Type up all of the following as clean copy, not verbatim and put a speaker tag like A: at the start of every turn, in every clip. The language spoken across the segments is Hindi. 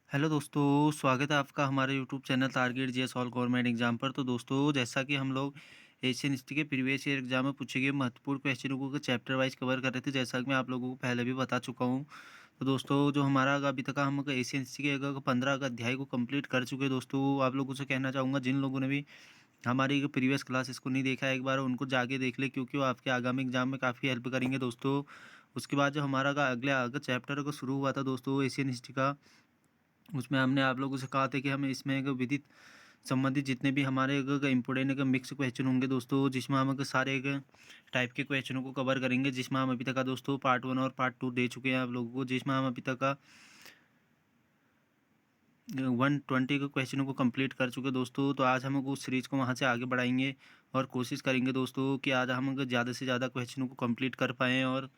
A: हेलो दोस्तों, स्वागत है आपका हमारे YouTube channel target GS all government exam पर। तो दोस्तों, जैसा कि हम लोग एशियन हिस्ट्री के प्रीवियस ईयर एग्जाम में पूछे गए महत्वपूर्ण क्वेश्चनों को चैप्टर वाइज कवर कर रहे थे, जैसा कि मैं आप लोगों को पहले भी बता चुका हूं। तो दोस्तों, जो हमारा अभी तक हम एशियन हिस्ट्री के 15 का अध्याय को कंप्लीट कर चुके हैं। दोस्तों, आप लोगों से कहना चाहूँगा, जिन लोगों ने भी हमारी प्रीवियस क्लासेस को नहीं देखा है, एक बार उनको जाके देख ले, क्योंकि वो आपके आगामी एग्जाम में काफ़ी हेल्प करेंगे दोस्तों। उसके बाद जो हमारा अगला चैप्टर को शुरू हुआ था दोस्तों एशियन हिस्ट्री का, उसमें हमने आप लोगों से कहा था कि हम इसमें विदित संबंधित जितने भी हमारे इम्पोर्टेंट मिक्स क्वेश्चन होंगे दोस्तों, जिसमें हम सारे टाइप के क्वेश्चनों को कवर करेंगे, जिसमें हम अभी तक का दोस्तों पार्ट 1 और पार्ट 2 दे चुके हैं आप लोगों को, जिसमें हम अभी तक का 120 के क्वेश्चनों को कंप्लीट कर चुके हैं दोस्तों। तो आज हम उस सीरीज़ को वहाँ से आगे बढ़ाएंगे और कोशिश करेंगे दोस्तों कि आज हम ज़्यादा से ज़्यादा क्वेश्चनों को कंप्लीट कर पाएँ, और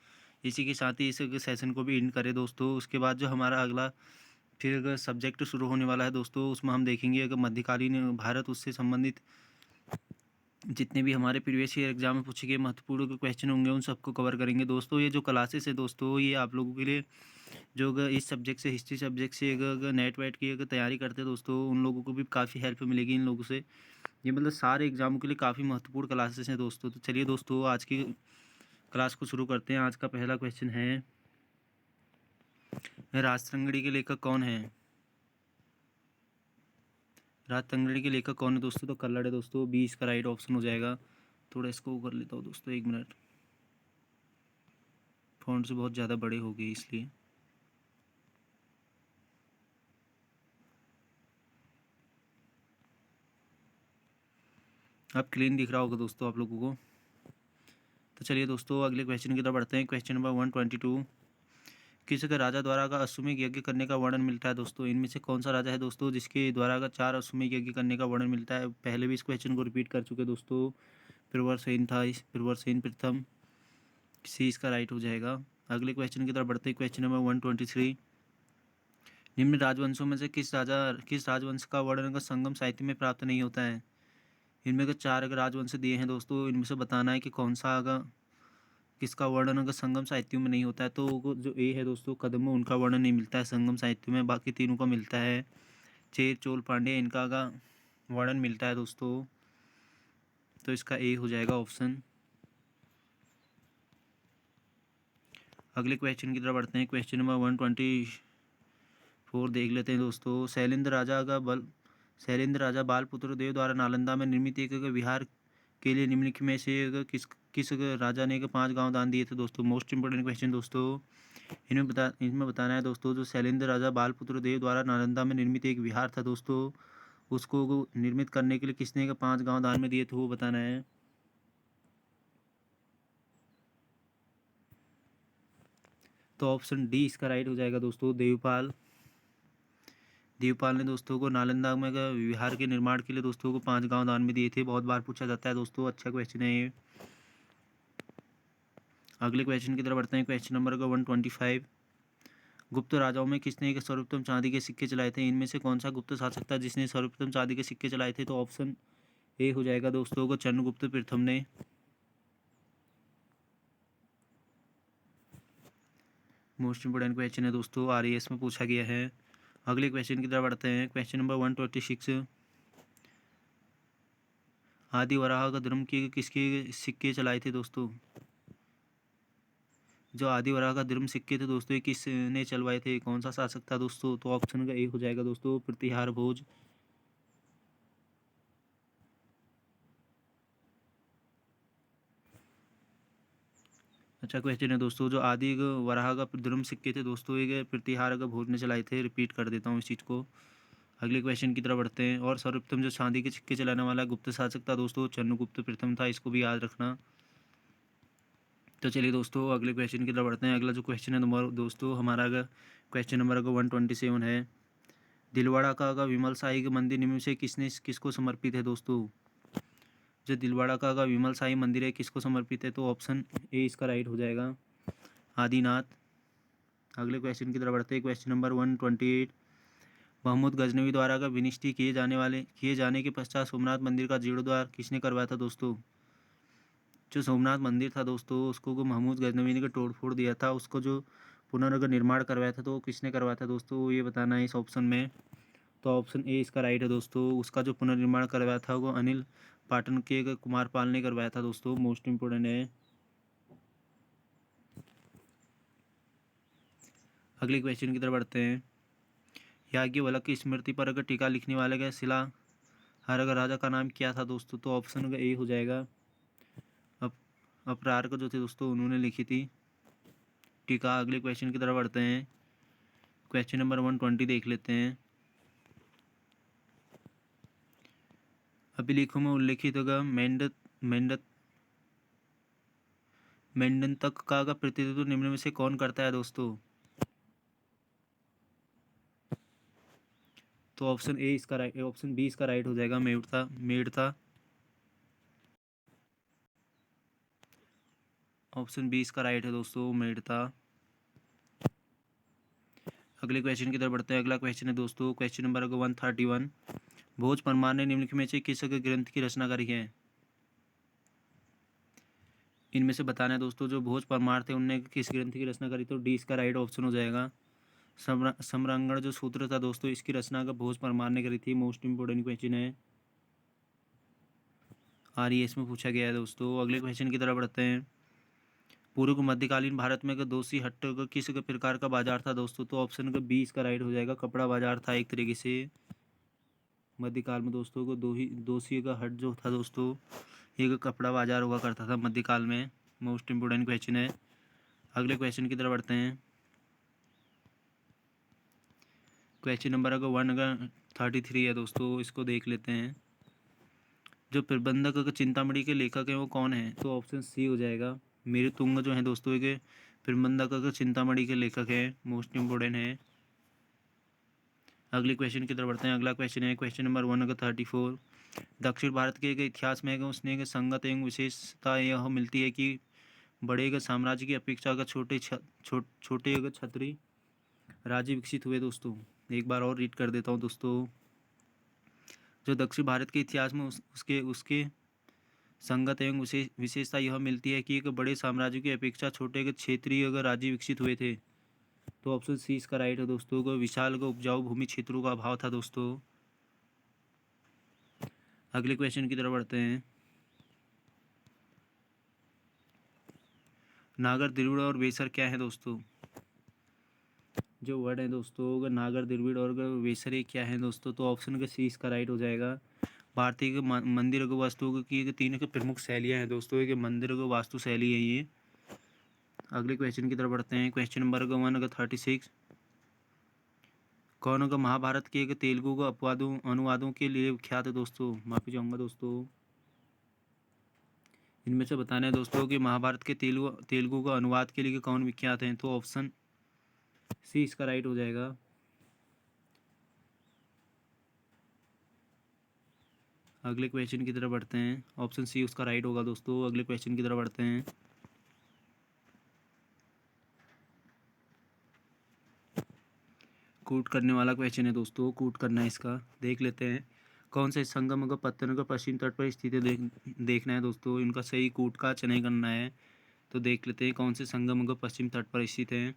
A: इसी के साथ ही इस सेशन को भी एंड करें दोस्तों। उसके बाद जो हमारा अगला फिर सब्जेक्ट शुरू होने वाला है दोस्तों, उसमें हम देखेंगे मध्यकालीन भारत, उससे संबंधित जितने भी हमारे प्रीवियस ईयर एग्जाम में पूछे गए महत्वपूर्ण क्वेश्चन होंगे, उन सबको कवर करेंगे दोस्तों। ये जो क्लासेस है दोस्तों, ये आप लोगों के लिए जो इस सब्जेक्ट से, हिस्ट्री सब्जेक्ट से अगर नेट वेट की तैयारी करते हैं दोस्तों, उन लोगों को भी काफ़ी हेल्प मिलेगी इन लोगों से। ये सारे एग्जामों के लिए काफ़ी महत्वपूर्ण क्लासेस हैं दोस्तों। तो चलिए दोस्तों, आज की क्लास को शुरू करते हैं। आज का पहला क्वेश्चन है, राजतरंगिणी के लेखक कौन है? राजतरंगिणी के लेखक कौन है दोस्तों? तो कल्लड़ है दोस्तों, 20 का राइट ऑप्शन हो जाएगा। थोड़ा इसको कर लेता हूँ दोस्तों, 1 मिनट, फ़ॉन्ट से बहुत ज़्यादा बड़े हो गए इसलिए। अब क्लीन दिख रहा होगा दोस्तों आप लोगों को। तो चलिए दोस्तों, अगले क्वेश्चन की तरफ बढ़ते हैं। क्वेश्चन नंबर 122, किस राजा द्वारा का अश्वमेध यज्ञ करने का वर्णन मिलता है दोस्तों? इनमें से कौन सा राजा है दोस्तों जिसके द्वारा का 4 अश्वमेध यज्ञ करने का वर्णन मिलता है? पहले भी इस क्वेश्चन को रिपीट कर चुके दोस्तों। प्रवरसेन था, इस प्रवरसेन प्रथम, सी इसका राइट हो जाएगा। अगले क्वेश्चन की तरफ बढ़ते हैं। क्वेश्चन नंबर 123, निम्न राजवंशों में से किस राजवंश का वर्णन का संगम साहित्य में प्राप्त नहीं होता है? इनमें के 4 राजवंश दिए हैं दोस्तों, इनमें से बताना है कि कौन सा किसका वर्णन अगर संगम साहित्यों में नहीं होता है। तो जो ए है दोस्तों, कदम्ब, उनका वर्णन नहीं मिलता है संगम साहित्य में, बाकी तीनों का मिलता है। चेर, चोल, पांड्य, इनका का वर्णन मिलता है दोस्तों। तो इसका ए हो जाएगा ऑप्शन। अगले क्वेश्चन की तरफ बढ़ते हैं। क्वेश्चन नंबर 124 देख लेते हैं दोस्तों। शैलेंद्र राजा बालपुत्र देव द्वारा नालंदा में निर्मित एक विहार के लिए निम्नलिखित में से किस किस राजा ने 5 गांव दान दिए थे दोस्तों? मोस्ट इंपोर्टेंट क्वेश्चन दोस्तों। इनमें बताना है दोस्तों, जो शैलेंद्र राजा बालपुत्र देव द्वारा नालंदा में निर्मित एक विहार था दोस्तों, उसको निर्मित करने के लिए किसने 5 गांव दान में दिए थे, वो बताना है। तो ऑप्शन डी इसका राइट हो जाएगा दोस्तों, देवपाल। देवपाल ने दोस्तों को नालंदा में विहार के निर्माण के लिए दोस्तों को 5 गांव दान में दिए थे। बहुत बार पूछा जाता है दोस्तों, अच्छा क्वेश्चन है ये। अगले क्वेश्चन की तरफ बढ़ते हैं। क्वेश्चन नंबर 125, गुप्त राजाओं में किसने एक सर्वप्रथम चांदी के सिक्के चलाए थे? इनमें से कौन सा गुप्त शासक था जिसने सर्वप्रथम चांदी के सिक्के चलाए थे? तो ऑप्शन ए हो जाएगा दोस्तों को, चंद्रगुप्त प्रथम ने। मोस्ट इंपोर्टेंट क्वेश्चन है दोस्तों, आरएएस में पूछा गया है। अगले क्वेश्चन की तरफ बढ़ते हैं। क्वेश्चन नंबर 126, आदि वराह का धर्म के किसके सिक्के चलाए थे दोस्तों? जो आदि वराह का धर्म सिक्के थे दोस्तों, ये किसने चलवाए थे? कौन सा शासक था दोस्तों? तो ऑप्शन का ए हो जाएगा दोस्तों, प्रतिहार भोज। अच्छा क्वेश्चन है दोस्तों, जो आदि वराह का धर्म सिक्के थे दोस्तों, ये प्रतिहार का भोज ने चलाए थे। रिपीट कर देता हूँ इस चीज़ को। अगले क्वेश्चन की तरफ बढ़ते हैं। और सर्वप्रथम जो चांदी के सिक्के चलाने वाला गुप्त शासक था दोस्तों, चंद्रगुप्त प्रथम था, इसको भी याद रखना। तो चलिए दोस्तों, अगले क्वेश्चन की तरफ बढ़ते हैं। अगला जो क्वेश्चन है नंबर दोस्तों हमारा क्वेश्चन नंबर 127 है, दिलवाड़ा का विमल शाही मंदिर निम्न से किसको समर्पित है दोस्तों? जो दिलवाड़ा का विमल शाही मंदिर है, किसको समर्पित है? तो ऑप्शन ए इसका राइट हो जाएगा, आदिनाथ। अगले क्वेश्चन की तरफ बढ़ते हैं। क्वेश्चन नंबर 128, महमूद गजनवी द्वारा का विनिष्ट किए जाने के पश्चात सोमनाथ मंदिर का जीर्णोद्धार किसने करवाया था दोस्तों? जो सोमनाथ मंदिर था दोस्तों, उसको महमूद गजनवी ने तोड़ फोड़ दिया था, उसको जो पुनर्निर्माण करवाया था तो किसने करवाया था दोस्तों, ये बताना है इस ऑप्शन में। तो ऑप्शन ए इसका राइट है दोस्तों। उसका जो पुनर्निर्माण करवाया था वो अनिल पाटन के कुमार पाल ने करवाया था दोस्तों। मोस्ट इम्पोर्टेंट है। अगले क्वेश्चन की तरफ बढ़ते हैं। याज्ञवल्क्य की स्मृति पर अगर टीका लिखने वाले का शिलाहार राजा का नाम क्या था दोस्तों, तो ऑप्शन ए हो जाएगा। अप्रार्क जो थे दोस्तों उन्होंने लिखी थी टीका। अगले क्वेश्चन की तरफ बढ़ते हैं। क्वेश्चन नंबर 120 देख लेते हैं। अभिलेखों में उल्लेखित होगा मेंडन तक का प्रतिनिधित्व निम्न में से कौन करता है दोस्तों, तो ऑप्शन ए इसका राइट, ऑप्शन बी इसका राइट हो जाएगा। मेड़ता। ऑप्शन बी इसका राइट है दोस्तों, मेड़ता। अगले क्वेश्चन की तरफ बढ़ते हैं। अगला क्वेश्चन है दोस्तों क्वेश्चन नंबर 131। भोज परमार ने निम्नलिखित में से किस ग्रंथ की रचना करी है। इनमें से बताना है दोस्तों, जो भोज परमार थे उनने किस ग्रंथ की रचना करी, तो डी इसका राइट ऑप्शन हो जाएगा। सम्रांगण जो सूत्र था दोस्तों इसकी रचना का भोज परमार ने करी थी। मोस्ट इंपोर्टेंट क्वेश्चन है, RES में पूछा गया है दोस्तों। अगले क्वेश्चन की तरफ बढ़ते हैं। पूर्व मध्यकालीन भारत में दोषी हट्ट किस प्रकार का बाजार था दोस्तों, तो ऑप्शन का बी इसका राइट हो जाएगा। कपड़ा बाजार था एक तरीके से मध्यकाल में दोस्तों को। दोषी का हट जो था दोस्तों एक कपड़ा बाजार हुआ करता था मध्यकाल में। मोस्ट इम्पोर्टेंट क्वेश्चन है। अगले क्वेश्चन की तरफ बढ़ते हैं। क्वेश्चन नंबर 133 है दोस्तों, इसको देख लेते हैं। जो प्रबंधक चिंतामणि के लेखक हैं वो कौन है, तो ऑप्शन सी हो जाएगा। मेरे तुंग जो है दोस्तों के प्रबंधक चिंतामणि के लेखक हैं। मोस्ट इम्पोर्टेंट है। अगले क्वेश्चन की तरफ बढ़ते हैं। अगला क्वेश्चन है क्वेश्चन नंबर 134। दक्षिण भारत के इतिहास में उसने संगत एवं विशेषता यह मिलती है कि बड़े साम्राज्य की अपेक्षा अगर छोटे छत्री राज्य विकसित हुए दोस्तों। एक बार और रीड कर देता हूँ दोस्तों। जो दक्षिण भारत के इतिहास में उसके संगत एवं विशेषता यह मिलती है कि एक बड़े साम्राज्य की अपेक्षा छोटे क्षेत्रीय अगर राज्य विकसित हुए थे, तो ऑप्शन सी इसका राइट है दोस्तों। को विशाल उपजाऊ भूमि क्षेत्रों का अभाव था दोस्तों। अगले क्वेश्चन की तरफ बढ़ते हैं। नागर द्रविड़ और वेसर क्या है दोस्तों, जो वर्ड है दोस्तों नागर द्रविड़ और वेसर ये क्या है दोस्तों, तो ऑप्शन का सी इसका राइट हो जाएगा। भारतीय के मंदिर को वास्तु की तीन के प्रमुख शैलियाँ हैं दोस्तों। एक मंदिर को वास्तु शैली है ये। अगले क्वेश्चन की तरफ बढ़ते हैं। Question number 136। कौन का महाभारत के एक तेलुगु को अनुवादों के लिए विख्यात है दोस्तों, माफी चाहूँगा दोस्तों। इनमें से बताना है दोस्तों कि महाभारत के तेलुगु का अनुवाद के लिए कौन विख्यात हैं, तो ऑप्शन सी इसका राइट हो जाएगा। अगले क्वेश्चन की तरफ बढ़ते हैं। ऑप्शन सी उसका राइट होगा दोस्तों। अगले क्वेश्चन की तरफ बढ़ते हैं। कूट करने वाला क्वेश्चन है दोस्तों, कूट करना है इसका, देख लेते हैं। कौन से संगम का पत्तन का पश्चिम तट पर स्थित है, देखना है दोस्तों। इनका सही कूट का चयन करना है। तो देख लेते हैं कौन से संगम का पश्चिम तट पर स्थित है।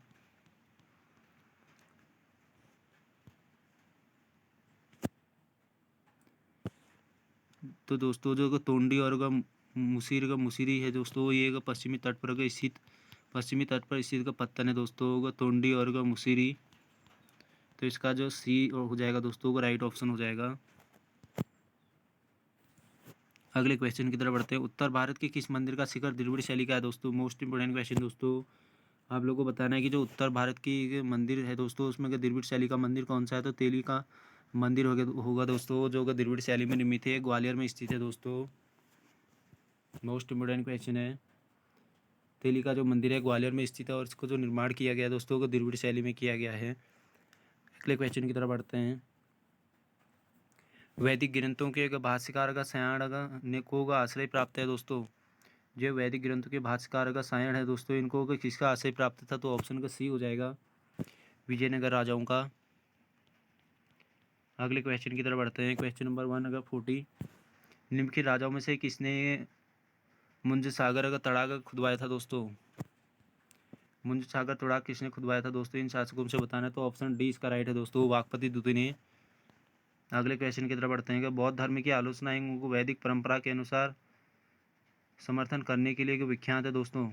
A: तो दोस्तों जो तोंडी और मुसीरी है दोस्तों, ये पश्चिमी तट पर स्थित का पत्तन है दोस्तों, तोंडी और मुसीरी। तो इसका जो सी हो जाएगा दोस्तों को राइट ऑप्शन हो जाएगा। अगले क्वेश्चन की तरफ बढ़ते हैं। उत्तर भारत के किस मंदिर का शिखर द्रविड़ शैली का है दोस्तों, मोस्ट इंपोर्टेंट क्वेश्चन दोस्तों। आप लोगों को बताना है कि जो उत्तर भारत की मंदिर है दोस्तों उसमें द्रविड़ शैली का मंदिर कौन सा है, तो तेली का मंदिर होगा दोस्तों, जो द्रविड़ शैली में निर्मित है, ग्वालियर में स्थित है दोस्तों। मोस्ट इंपोर्टेंट क्वेश्चन है। तेली का जो मंदिर है ग्वालियर में स्थित है और इसको जो निर्माण किया गया है दोस्तों को द्रविड़ शैली में किया गया है। अगले क्वेश्चन की तरफ बढ़ते हैं। वैदिक ग्रंथों के भाष्यकार का सायण ने को का आश्रय प्राप्त है दोस्तों। जो वैदिक ग्रंथों के भाष्यकार का सायण है दोस्तों, इनको किसका आश्रय प्राप्त था, तो ऑप्शन का सी हो जाएगा, विजयनगर राजाओं का। अगले क्वेश्चन की तरफ बढ़ते हैं। Question number 140। निम्नलिखित राजाओं में से किसने मुंज सागर का तड़ाग खुदवाया था दोस्तों। मुंज सागर तड़ाग किसने खुदवाया था दोस्तों? इन शासकों से बताना है। तो ऑप्शन डी इसका राइट है दोस्तों, वाकपति द्वितीय ने। अगले क्वेश्चन की तरफ बढ़ते हैं कि बौद्ध धर्म की आलोचना को वैदिक परंपरा के अनुसार समर्थन करने के लिए विख्यात है दोस्तों।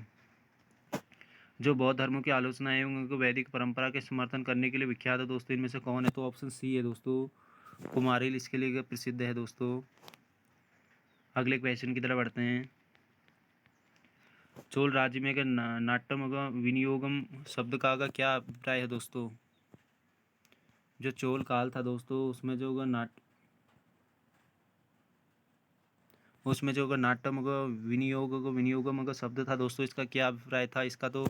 A: जो बौद्ध धर्म की आलोचना है उनको वैदिक परंपरा के समर्थन करने के लिए विख्यात है दोस्तों, इनमें से कौन है? तो ऑप्शन सी है दोस्तों, कुमारिल इसके लिए प्रसिद्ध है दोस्तों। अगले क्वेश्चन की तरफ बढ़ते हैं। चोल राज्य में अगर नाट्यम विनियोगम शब्द का क्या अभिप्राय है दोस्तों? जो चोल काल था दोस्तों उसमें जो नाट्यम विनियोगम शब्द था दोस्तों, इसका क्या अभिप्राय था? इसका तो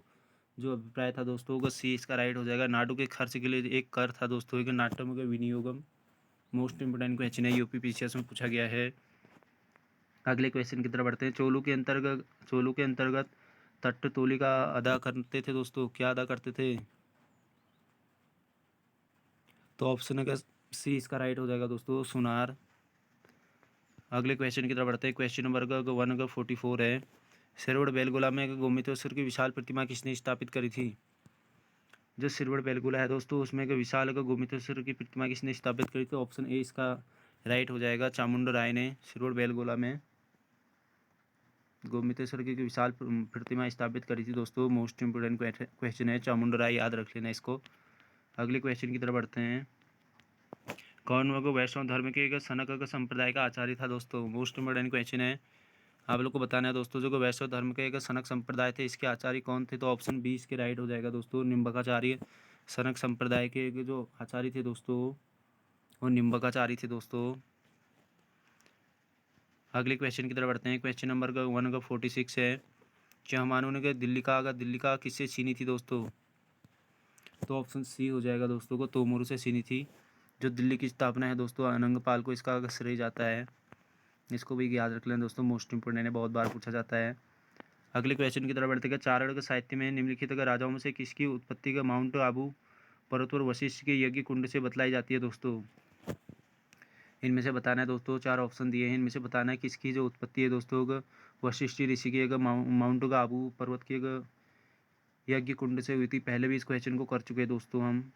A: जो अभिप्राय था दोस्तों सी इसका राइट हो जाएगा। नाडु के खर्च के लिए एक कर था दोस्तों, एक नाट्यम विनियोगम। मोस्ट इंपोर्टेंट क्वेश्चन है, यूपी पीसीएस में पूछा गया है। अगले क्वेश्चन की तरफ बढ़ते हैं। चोलू के अंतर्गत तट तोली का अदा करते थे दोस्तों, क्या अदा करते थे? तो ऑप्शन है सी इसका राइट हो जाएगा दोस्तों, सुनार। अगले क्वेश्चन की तरफ बढ़ते हैं। क्वेश्चन नंबर 144 है। सिरवड़ बेलगोला में गोमतेश्वर की विशाल प्रतिमा किसने स्थापित करी थी? जो सिरवड़ बेलगोला है दोस्तों उसमें विशाल गोमतेश्वर की प्रतिमा किसने स्थापित करी थी? ऑप्शन ए इसका राइट हो जाएगा, चामुंडा राय ने सिरवड़ बेलगोला में गोमतेश्वर की विशाल प्रतिमा स्थापित करी थी दोस्तों। मोस्ट इंपोर्टेंट क्वेश्चन है, चामुंडा राय याद रख लेना इसको। अगले क्वेश्चन की तरफ बढ़ते हैं। कौन वैष्णव धर्म के सनक संप्रदाय का आचार्य था दोस्तों? मोस्ट इंपोर्टेंट क्वेश्चन है, आप लोग को बताना है दोस्तों। जो वैष्णव धर्म के सनक संप्रदाय थे इसके आचार्य कौन थे? तो ऑप्शन बी इसके राइट हो जाएगा दोस्तों, निम्बकाचार्य। सनक संप्रदाय के जो आचार्य थे दोस्तों वो निम्बकाचार्य थे दोस्तों। अगले क्वेश्चन की तरफ बढ़ते हैं। क्वेश्चन नंबर 146 है। चहमानों ने दिल्ली का किससे छीनी थी दोस्तों? तो ऑप्शन सी हो जाएगा दोस्तों को, तोमूर से छीनी थी। जो दिल्ली की स्थापना है दोस्तों अनंगपाल को इसका श्रेय जाता है, इसको भी याद रख लें दोस्तों, मोस्ट इंपोर्टेंट है, बहुत बार पूछा जाता है। अगले क्वेश्चन की तरफ बढ़ते हैं। चारण साहित्य में निम्नलिखित राजाओं में से किसकी उत्पत्ति का माउंट आबू पर्वत पर वशिष्ठ के यज्ञ कुंड से बतलाई जाती है दोस्तों? इनमें से बताना है दोस्तों, चार ऑप्शन दिए हैं, इनमें से बताना है किसकी जो उत्पत्ति है दोस्तों वशिष्ठ ऋषि की माउंट आबू पर्वत के यज्ञ कुंड से हुई थी। पहले भी इस क्वेश्चन को कर चुके हैं दोस्तों हम,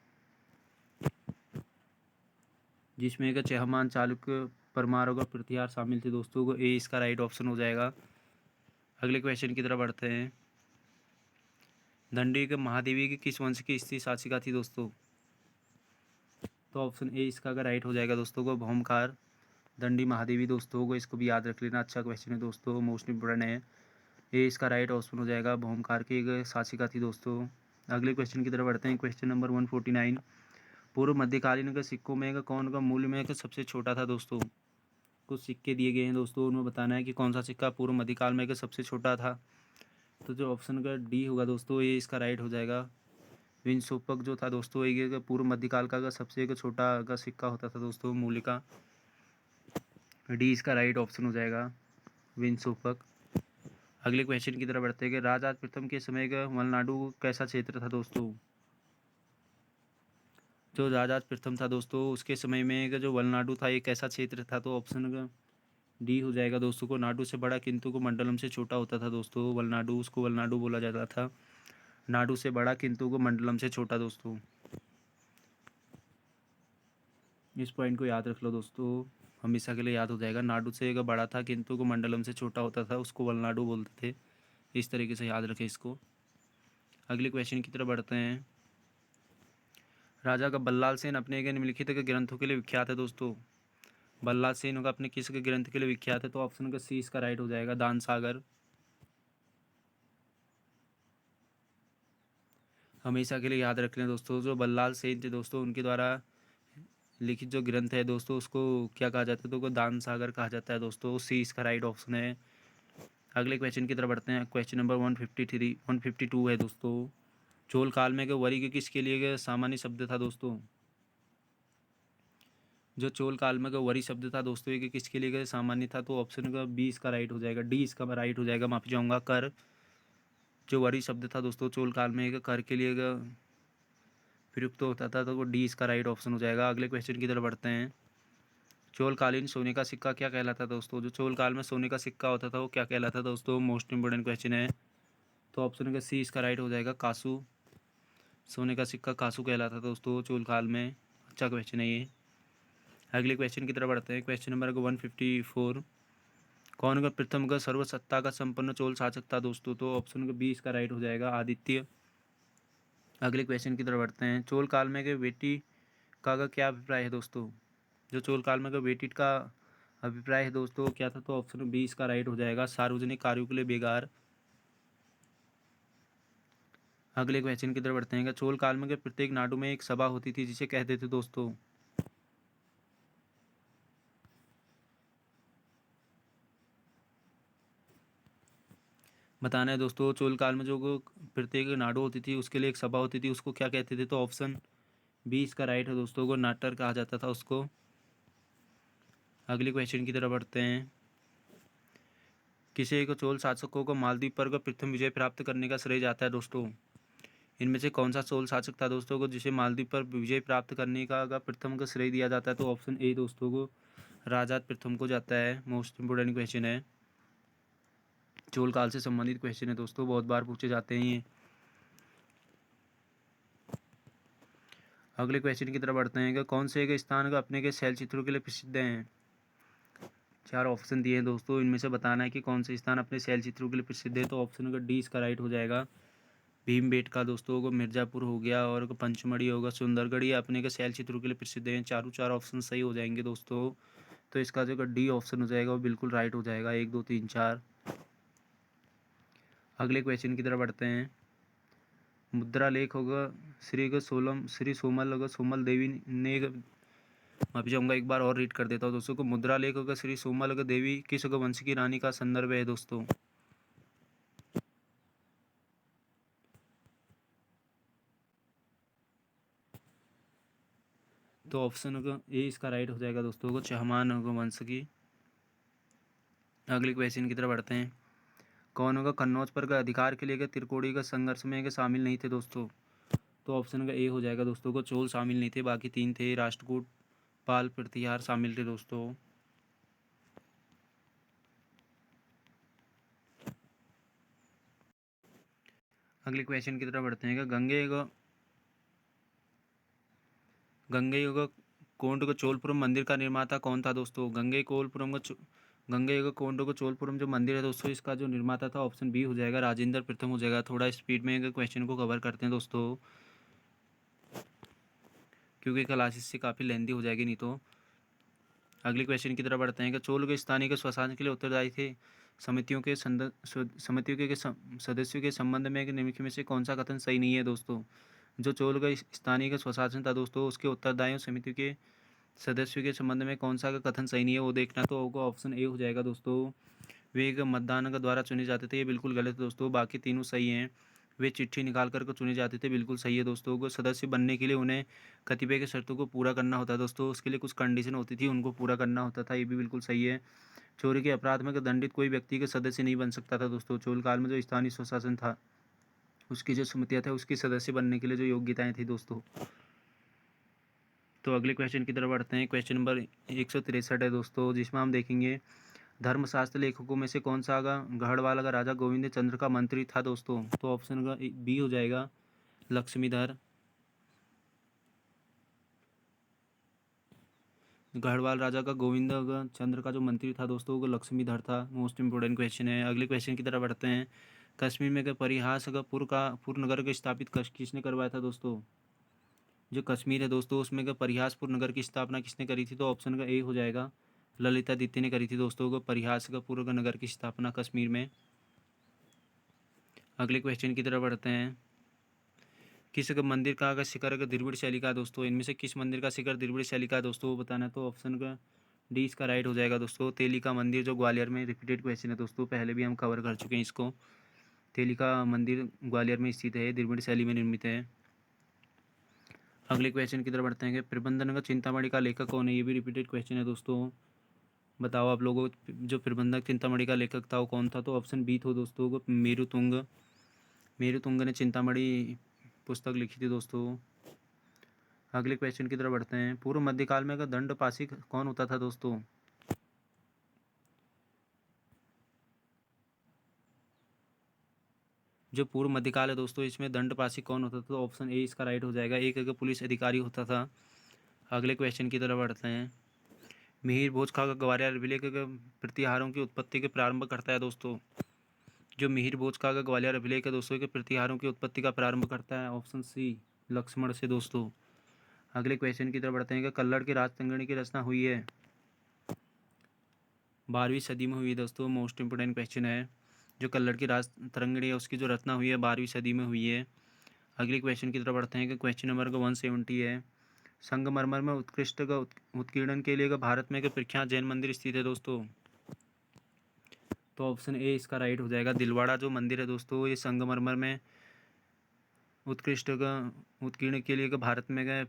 A: जिसमें एक चहमान, चालुक्य, परमार और प्रतिहार शामिल थे दोस्तों को। ए इसका राइट ऑप्शन हो जाएगा। अगले क्वेश्चन की तरफ बढ़ते हैं। दंडी के महादेवी की किस वंश की स्त्री शासिका थी दोस्तों? तो ऑप्शन ए इसका अगर राइट हो जाएगा दोस्तों को, भौमकार दंडी महादेवी दोस्तों को, इसको भी याद रख लेना, अच्छा क्वेश्चन है दोस्तों, मोस्ट इंपोर्टेंट है। ए इसका राइट ऑप्शन हो जाएगा, भौमकार की एक शासिका थी दोस्तों। अगले क्वेश्चन की तरफ बढ़ते हैं। Question number 149। पूर्व मध्यकालीन के सिक्कों में कौन का मूल्य में सबसे छोटा था दोस्तों? कुछ सिक्के दिए गए हैं दोस्तों, उनमें बताना है कि कौन सा सिक्का पूर्व मध्यकाल में सबसे छोटा था। तो जो ऑप्शन का डी होगा दोस्तों ये इसका राइट हो जाएगा। विंशोपक जो था दोस्तों एक पूर्व मध्यकाल का सबसे एक छोटा का सिक्का होता था दोस्तों, मूल्य का। डी इसका राइट ऑप्शन हो जाएगा, विंशोपक। अगले क्वेश्चन की तरफ बढ़ते हैं कि राजा प्रथम के समय का मलनाडु कैसा क्षेत्र था दोस्तों? जो राजा प्रथम था दोस्तों उसके समय में जो वलनाडु था ये कैसा क्षेत्र था? तो ऑप्शन का डी हो जाएगा दोस्तों को, नाडु से बड़ा किंतु को मंडलम से छोटा होता था दोस्तों। वलनाडु, उसको वलनाडु बोला जाता था। नाडु से बड़ा किंतु को मंडलम से छोटा दोस्तों, इस पॉइंट को याद रख लो दोस्तों, हमेशा के लिए याद हो जाएगा। नाडु से एक बड़ा था किंतु को मंडलम से छोटा होता था, उसको वलनाडु बोलते थे। इस तरीके से याद रखें इसको। अगले क्वेश्चन की तरफ बढ़ते हैं। राजा का बल्लाल सेन अपने के निम्नलिखित के ग्रंथों के लिए विख्यात है दोस्तों। बल्लाल सेन का अपने किस के ग्रंथ के लिए विख्यात है? तो ऑप्शन का सी इसका राइट हो जाएगा, दान सागर। हमेशा के लिए याद रख लें दोस्तों, जो बल्लाल सेन थे दोस्तों उनके द्वारा लिखित जो ग्रंथ है दोस्तों उसको क्या कहा जाता है? तो दान सागर कहा जाता है दोस्तों, सी इसका राइट ऑप्शन है। अगले क्वेश्चन की तरफ बढ़ते हैं। क्वेश्चन नंबर 152 है दोस्तों। चोल काल में वरी के किसके लिए सामान्य शब्द था दोस्तों? जो चोल काल में वरी शब्द था दोस्तों ये किसके लिए सामान्य था? तो ऑप्शन का बी इसका राइट हो जाएगा, डी इसका राइट हो जाएगा, माफी चाहूँगा, कर। जो वरी शब्द था दोस्तों चोल काल में कर के लिए प्रयुक्त होता था, तो वो डी इसका राइट ऑप्शन हो जाएगा। अगले क्वेश्चन की तरफ बढ़ते हैं। चोलकालीन सोने का सिक्का क्या कहलाता था दोस्तों? जो चोल काल में सोने का सिक्का होता था वो क्या कहलाता था दोस्तों? मोस्ट इंपोर्टेंट क्वेश्चन है। तो ऑप्शन का सी इसका राइट हो जाएगा, कासू। सोने का सिक्का कासू कहलाता था दोस्तों चोल काल में। अच्छा क्वेश्चन है ये। अगले क्वेश्चन की तरफ बढ़ते हैं। क्वेश्चन नंबर 154, कौन का प्रथम का सर्वसत्ता का संपन्न चोल शासक था दोस्तों? तो ऑप्शन का बी इसका राइट हो जाएगा, आदित्य। अगले क्वेश्चन की तरफ बढ़ते हैं। चोल काल में के बेटी का क्या अभिप्राय है दोस्तों? जो चोल काल में का बेटी का अभिप्राय है दोस्तों क्या था? तो ऑप्शन बी इसका राइट हो जाएगा, सार्वजनिक कार्यों के लिए बेगार। अगले क्वेश्चन की तरफ बढ़ते हैं। चोल काल में के प्रत्येक नाडु में एक सभा होती थी जिसे कहते थे दोस्तों? बताना है दोस्तों। चोल काल में जो प्रत्येक नाडु होती थी उसके लिए एक सभा होती थी, उसको क्या कहते थे? तो ऑप्शन बी इसका राइट है दोस्तों, को नाटर कहा जाता था उसको। अगले क्वेश्चन की तरफ बढ़ते हैं। किसी एक चोल शासकों को मालदीव पर का प्रथम विजय प्राप्त करने का श्रेय जाता है दोस्तों? इनमें से कौन सा चोल शासक था दोस्तों को जिसे मालदीव पर विजय प्राप्त करने का प्रथम का श्रेय दिया जाता है? तो ऑप्शन ए दोस्तों को राजा प्रथम को जाता है। मोस्ट इंपोर्टेंट क्वेश्चन है, चोल काल से संबंधित क्वेश्चन है दोस्तों, बहुत बार पूछे जाते हैं ये। अगले क्वेश्चन की तरफ बढ़ते हैं कि कौन से एक स्थान का अपने के शैल चित्रों के लिए प्रसिद्ध हैं? चार ऑप्शन दिए हैं दोस्तों, इनमें से बताना है कि कौन से स्थान अपने शैल चित्रों के लिए प्रसिद्ध है। तो ऑप्शन का डी इसका राइट हो जाएगा, भीमबेटका दोस्तों को, मिर्ज़ापुर हो गया और पंचमढ़ी होगा, सुंदरगढ़, ये अपने के शैल चित्रों के लिए प्रसिद्ध हैं। चारों चार ऑप्शन सही हो जाएंगे दोस्तों। तो इसका जो डी ऑप्शन हो जाएगा वो बिल्कुल राइट हो जाएगा, 1 2 3 4। अगले क्वेश्चन की तरफ बढ़ते हैं। मुद्रा लेख होगा श्री सोमल होगा सोमल देवी ने, माफी चाहूँगा एक बार और रीड कर देता हूँ दोस्तों को। मुद्रा लेख होगा श्री सोमल देवी किस वंश की रानी का संदर्भ है दोस्तों? तो ऑप्शन होगा ए इसका राइट हो जाएगा दोस्तों को, चहमान होगा वंश की। अगले क्वेश्चन की तरफ बढ़ते हैं। कौन होगा कन्नौज पर का अधिकार के लिए त्रिकोणी का संघर्ष में शामिल नहीं थे दोस्तों? तो ऑप्शन का ए हो जाएगा दोस्तों को, चोल शामिल नहीं थे, बाकी 3 थे, राष्ट्रकूट, पाल, प्रतिहार शामिल थे दोस्तों। अगले क्वेश्चन की तरफ बढ़ते हैं। गंगे कोंड को चोलपुरम मंदिर का निर्माता कौन था दोस्तों? गंगे कोंड को चोलपुरम जो मंदिर है दोस्तों, इसका जो निर्माता था ऑप्शन बी हो जाएगा, राजेंद्र प्रथम हो जाएगा। थोड़ा स्पीड में क्वेश्चन को कवर करते हैं दोस्तों, क्योंकि क्लासेस से काफ़ी लेंदी हो जाएगी नहीं तो। अगले क्वेश्चन की तरफ बढ़ते हैं कि चोल के स्थानीय के स्वशासन के लिए उत्तरदायी थे समितियों के सदस्यों के संबंध में निम्नलिखित में से कौन सा कथन सही नहीं है दोस्तों? जो चोल का स्थानीय का स्वशासन था दोस्तों, उसके उत्तरदायियों समिति के सदस्यों के संबंध में कौन सा का कथन सही नहीं है वो देखना, तो होगा ऑप्शन ए हो जाएगा दोस्तों, वे एक मतदान के द्वारा चुने जाते थे। ये बिल्कुल गलत है दोस्तों, बाकी तीनों सही हैं। वे चिट्ठी निकाल कर चुने जाते थे, बिल्कुल सही है दोस्तों। को सदस्य बनने के लिए उन्हें कतिपय के शर्तों को पूरा करना होता है दोस्तों, उसके लिए कुछ कंडीशन होती थी, उनको पूरा करना होता था, ये भी बिल्कुल सही है। चोरी के अपराध में दंडित कोई व्यक्ति के सदस्य नहीं बन सकता था दोस्तों। चोल काल में जो स्थानीय स्वशासन था उसकी जो समितियाँ थे उसकी सदस्य बनने के लिए जो योग्यताएं थी दोस्तों। तो अगले क्वेश्चन की तरफ बढ़ते हैं। क्वेश्चन नंबर 163 है दोस्तों, जिसमें हम देखेंगे धर्मशास्त्र लेखकों में से कौन सा गढ़वाल का राजा गोविंद चंद्र का मंत्री था दोस्तों? तो ऑप्शन का बी हो जाएगा, लक्ष्मीधर। गढ़वाल राजा का गोविंद चंद्र का जो मंत्री था दोस्तों वो लक्ष्मीधर था। मोस्ट इंपोर्टेंट क्वेश्चन है। अगले क्वेश्चन की तरफ बढ़ते हैं। कश्मीर में परिहास का पुर नगर को स्थापित किसने करवाया था दोस्तों? जो कश्मीर है दोस्तों उसमें परिहासपुर नगर की स्थापना किसने करी थी? तो ऑप्शन का ए हो जाएगा, ललितादित्य ने करी थी दोस्तों को परिहास का पूर्व नगर की स्थापना कश्मीर में। अगले क्वेश्चन की तरफ बढ़ते हैं। किस मंदिर का शिखर द्रविड़ शैली का दोस्तों? इनमें से किस मंदिर का शिखर द्रविड़ शैली का दोस्तों वो बताना है, तो ऑप्शन का डी इसका राइट हो जाएगा दोस्तों, तेलिका मंदिर, जो ग्वालियर में। रिपीटेड क्वेश्चन है दोस्तों, पहले भी हम कवर कर चुके हैं इसको। तेलिका मंदिर ग्वालियर में स्थित है, द्रविड़ शैली में निर्मित है। अगले क्वेश्चन की तरफ बढ़ते हैं कि प्रबंधन का चिंतामणि का लेखक कौन है? ये भी रिपीटेड क्वेश्चन है दोस्तों, बताओ आप लोगों जो प्रबंधक चिंतामणि का लेखक था वो कौन था? तो ऑप्शन बी था दोस्तों को, मेरुतुंग ने चिंतामणि पुस्तक लिखी थी दोस्तों। अगले क्वेश्चन की तरफ बढ़ते हैं। पूर्व मध्यकाल में दंड पासी कौन होता था दोस्तों? जो पूर्व मध्यकाल है दोस्तों, इसमें दंडपासी कौन होता था? तो ऑप्शन ए इसका राइट हो जाएगा। एक पुलिस अधिकारी होता था। अगले क्वेश्चन की तरफ बढ़ते हैं। मिहिर भोज का ग्वालियर अभिलेख के प्रतिहारों की उत्पत्ति के प्रारंभ करता है दोस्तों। जो मिहिर भोज का ग्वालियर अभिलेख है दोस्तों, के प्रतिहारों की उत्पत्ति का प्रारंभ करता है ऑप्शन सी लक्ष्मण से दोस्तों। अगले क्वेश्चन की तरफ बढ़ते हैं कि कल्लड़ की राजतंगणी की रचना हुई है 12वीं सदी में हुई है दोस्तों। मोस्ट इंपोर्टेंट क्वेश्चन है। जो कल्लड़ की राज तरंगिणी है उसकी जो रचना हुई है 12वीं सदी में हुई है। अगले क्वेश्चन की तरफ बढ़ते हैं कि क्वेश्चन नंबर का 170 है। संगमरमर में उत्कृष्ट का उत्कीर्णन के लिए भारत में एक प्रख्यात जैन मंदिर स्थित है दोस्तों। तो ऑप्शन ए इसका राइट हो जाएगा। दिलवाड़ा जो मंदिर है दोस्तों, ये संगमरमर में उत्कृष्ट का उत्कीर्ण के लिए भारत में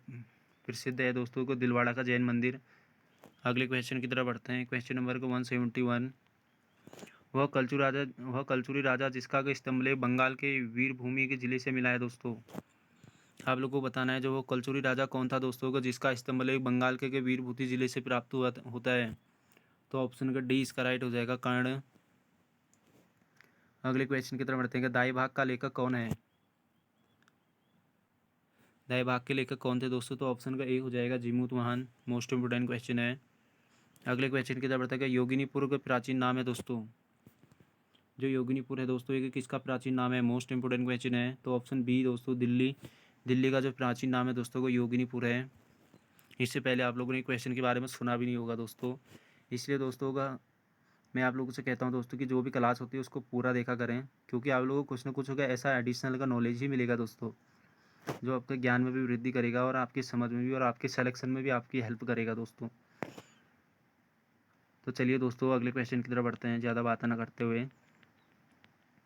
A: प्रसिद्ध है दोस्तों को दिलवाड़ा का जैन मंदिर। अगले क्वेश्चन की तरफ बढ़ते हैं। क्वेश्चन नंबर का 171। वह कलचुरी राजा जिसका स्तंभलेख बंगाल के वीरभूमि के जिले से मिला है दोस्तों। आप लोगों को बताना है जो वो कलचुरी राजा कौन था दोस्तों को जिसका स्तंभलेख बंगाल के वीरभूति जिले से प्राप्त होता है। तो ऑप्शन का डी इसका राइट हो जाएगा, कर्ण। अगले क्वेश्चन की तरफ बढ़ते हैं। दाई भाग का लेखक कौन है? दाई भाग के लेखक कौन थे दोस्तों? तो ऑप्शन का ए हो जाएगा, जीमूत वाहन। मोस्ट इंपोर्टेंट क्वेश्चन है। अगले क्वेश्चन की तरफ बढ़ते हैं। योगिनीपुर का प्राचीन नाम है दोस्तों। जो योगिनीपुर है दोस्तों, ये किसका प्राचीन नाम है? मोस्ट इंपोर्टेंट क्वेश्चन है। तो ऑप्शन बी दोस्तों, दिल्ली का जो प्राचीन नाम है दोस्तों वो योगिनीपुर है। इससे पहले आप लोगों ने क्वेश्चन के बारे में सुना भी नहीं होगा दोस्तों। इसलिए दोस्तों का मैं आप लोगों से कहता हूँ दोस्तों कि जो भी क्लास होती है उसको पूरा देखा करें, क्योंकि आप लोगों को कुछ ना कुछ होगा ऐसा एडिशनल का नॉलेज ही मिलेगा दोस्तों, जो आपके ज्ञान में भी वृद्धि करेगा और आपकी समझ में भी और आपके सिलेक्शन में भी आपकी हेल्प करेगा दोस्तों। तो चलिए दोस्तों अगले क्वेश्चन की तरफ बढ़ते हैं ज़्यादा बात ना करते हुए।